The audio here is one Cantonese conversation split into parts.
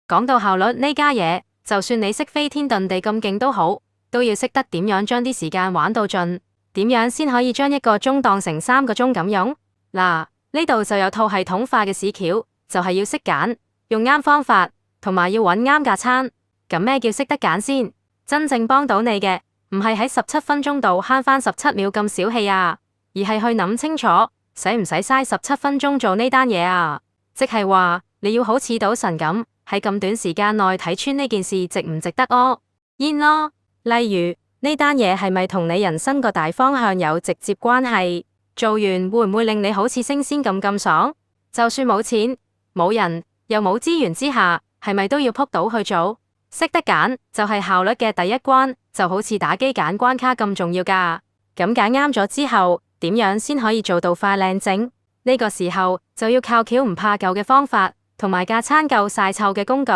講到效率呢家嘢，就算你識飛天遁地咁勁都好，都要識得點樣將啲時間玩到盡，點樣先可以將一個鐘當成3個鐘咁用？嗱，呢度就有套系統化嘅屎橋，就係要識揀，用啱方法，同埋要揾啱架餐。咁咩叫識得揀先？真正幫到你嘅，唔係喺17分鐘度慳翻17秒咁小氣啊，而係去諗清楚，使唔使嘥17分鐘做呢單嘢啊？即係話你要好似賭神咁，喺咁短時間內睇穿呢件事值唔值得哦？煙咯，例如呢單嘢係咪同你人生個大方向有直接關係？做完會唔會令你好似升仙咁爽？就算冇錢、冇人又冇資源之下，係咪都要撲到去做？識得揀就係效率嘅第一關，就好似打機揀關卡咁重要㗎。咁揀啱咗之後，點樣先可以做到快靚正？呢個時候就要靠橋唔怕舊嘅方法，同埋架餐夠晒臭嘅工具。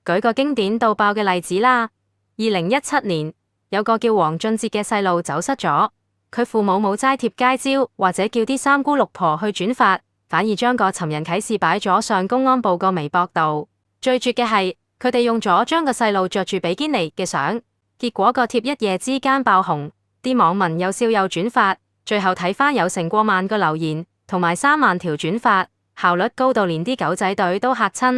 舉個經典到爆嘅例子啦。2017年有個叫黃俊哲嘅細路走失咗，佢父母冇齋貼街招，或者叫啲三姑六婆去轉發，反而將個尋人啟事擺咗上公安部個微博度。最絕嘅係，佢哋用咗將個細路着住比堅尼嘅相，結果個貼一夜之間爆紅，啲網民又笑又轉發，最後睇返有成過萬個留言，同埋3萬條轉發，效率高到連啲狗仔隊都嚇親。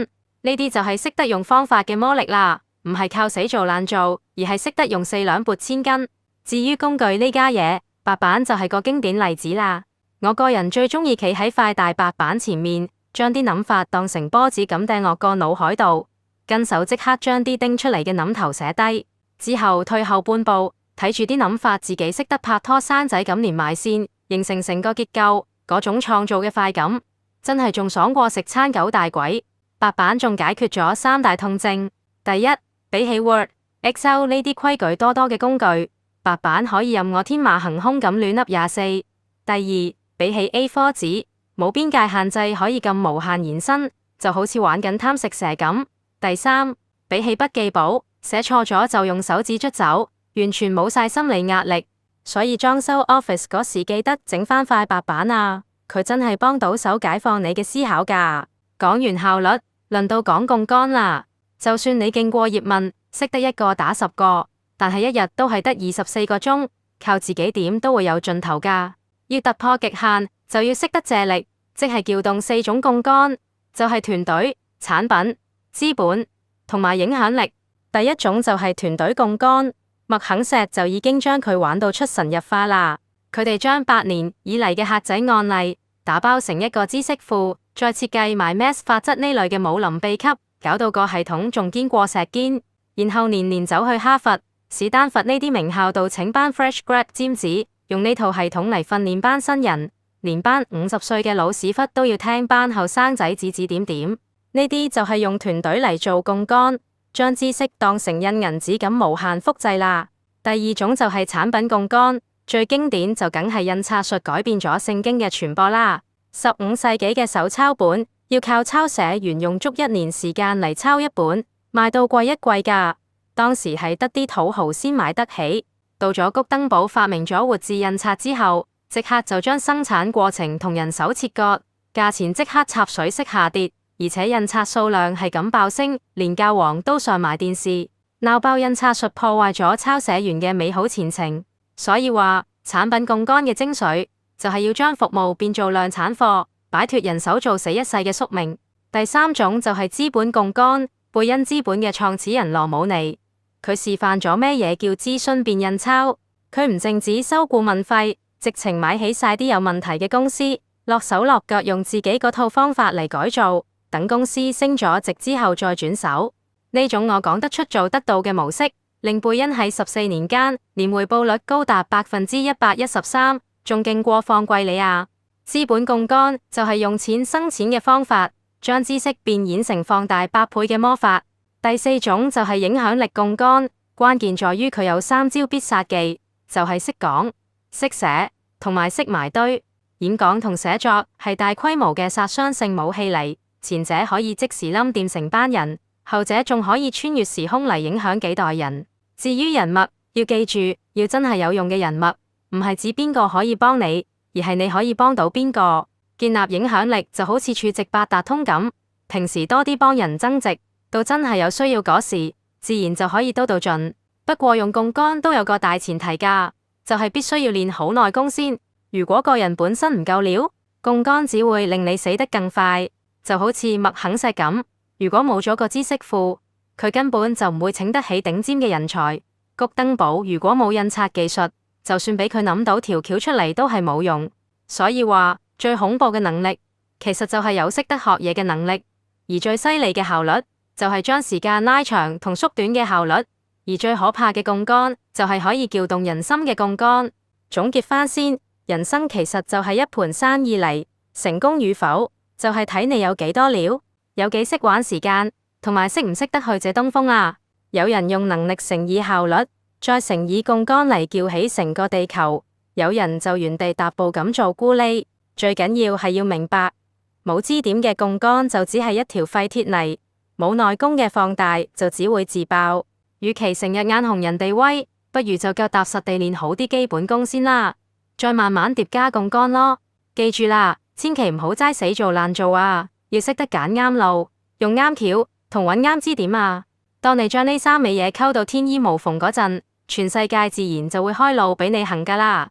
呢啲就係識得用方法嘅魔力啦，唔係靠死做爛做，而係識得用4兩撥千斤。至於工具呢家嘢，白板就係個經典例子啦。我個人最中意企喺塊大白板前面，將啲諗法當成波子咁掟落個腦海度，跟手即刻將啲叮出嚟嘅諗頭寫低，之後退後半步，睇住啲諗法自己識得拍拖生仔咁連埋線，形成成個結構，嗰種創造嘅快感，真係仲爽過食餐9大簋。白板仲解決咗3大痛症。第一，比起 Word、Excel 呢啲規矩多嘅工具，白板可以任我天馬行空咁亂噏24。第二，比起 A4 紙，冇邊界限制可以咁無限延伸，就好似玩緊貪食蛇咁。第三，比起筆記簿，寫錯咗就用手指捽走，完全冇晒心理壓力。所以裝修 Office 嗰時記得整翻塊白板啊，佢真係幫到手解放你嘅思考㗎。講完效率，輪到講槓桿啦。就算你勁過葉問，識得1個打10個，但係一日都係得24個鐘，靠自己點都會有盡頭㗎。要突破極限，就要識得借力，即係撬動4種槓桿，就係團隊、產品、資本同埋影響力。第一種就係團隊槓桿，麥肯錫就已經將佢玩到出神入化啦。佢哋將8年以嚟嘅客仔案例打包成一個知識庫，再設計埋 MES 法則呢類嘅武林秘笈，搞到個系統仲堅過石堅。然後年年走去哈佛、史丹佛呢啲名校度請班 fresh grad 尖子，用呢套系統嚟訓練班新人，連班50歲嘅老屎忽都要聽班後生仔指指點點。呢啲就係用團隊嚟做槓桿，將知識當成印銀紙咁無限複製啦。第二種就係產品槓桿，最經典就梗係印刷術改變咗聖經嘅傳播啦。15世紀嘅手抄本要靠抄寫員用足1年時間嚟抄一本，賣到貴一貴㗎。當時係得啲土豪先買得起。到咗谷登堡發明咗活字印刷之後，即刻就將生產過程同人手切割，價錢即刻插水式下跌，而且印刷數量係咁爆升，連教皇都上埋電視，鬧爆印刷術破壞咗抄寫員嘅美好前程。所以話產品槓桿嘅精髓就係要將服務變做量產貨，擺脫人手做死一世嘅宿命。第三種就係資本槓桿，貝恩資本嘅創始人羅姆尼，佢示範咗咩嘢叫資訊變印鈔。佢唔淨止收顧問費，直情買起晒啲有問題嘅公司，落手落腳用自己嗰套方法嚟改造，等公司升咗值之後再轉手。呢種我講得出做得到嘅模式，令貝恩喺14年間年回報率高達113%，仲勁過放貴利亞。資本槓桿就係用錢生錢嘅方法，將知識變現成放大8倍嘅魔法。第四種就係影響力槓桿，關鍵在於佢有3招必殺技，就係識講、識寫同埋識埋堆。演講同寫作係大規模嘅殺傷性武器嚟，前者可以即時冧掂成班人，後者仲可以穿越時空嚟影響幾代人。至於人脈，要記住，要真係有用嘅人脈，唔係指邊個可以幫你，而係你可以幫到邊個。建立影響力就好似儲值8達通咁，平時多啲幫人增值，到真係有需要嗰時，自然就可以刀到盡。不過用槓桿都有個大前提㗎，就係必須要練好內功先。如果個人本身唔夠料，槓桿只會令你死得更快。就好似麥肯錫咁，如果冇咗個知識庫，佢根本就唔會請得起頂尖嘅人才。谷登堡如果冇印刷技術，就算俾佢諗到條橋出嚟都係冇用。所以話最恐怖嘅能力，其實就係有識得學嘢嘅能力，而最犀利嘅效率就係將時間拉長同縮短嘅效率，而最可怕嘅槓桿就係可以撬動人心嘅槓桿。總結返先，人生其實就係一盤生意嚟，成功與否就係睇你有幾多料，有幾識玩時間，同埋識唔識得去借東風啊！有人用能力乘以效率，再乘以槓桿嚟撬起成個地球，有人就原地踏步咁做咕喱。最緊要係要明白，冇支點嘅槓桿就只係一條廢鐵泥，冇內功嘅放大就只會自爆。與其成日眼紅人哋威，不如就腳踏實地練好啲基本功先啦，再慢慢疊加槓桿咯。記住啦，千祈唔好齋死做爛做啊，要識得揀啱路，用啱橋同揾啱支點啊。當你將呢三味嘢溝到天衣無縫嗰陣，全世界自然就會開路俾你行㗎啦。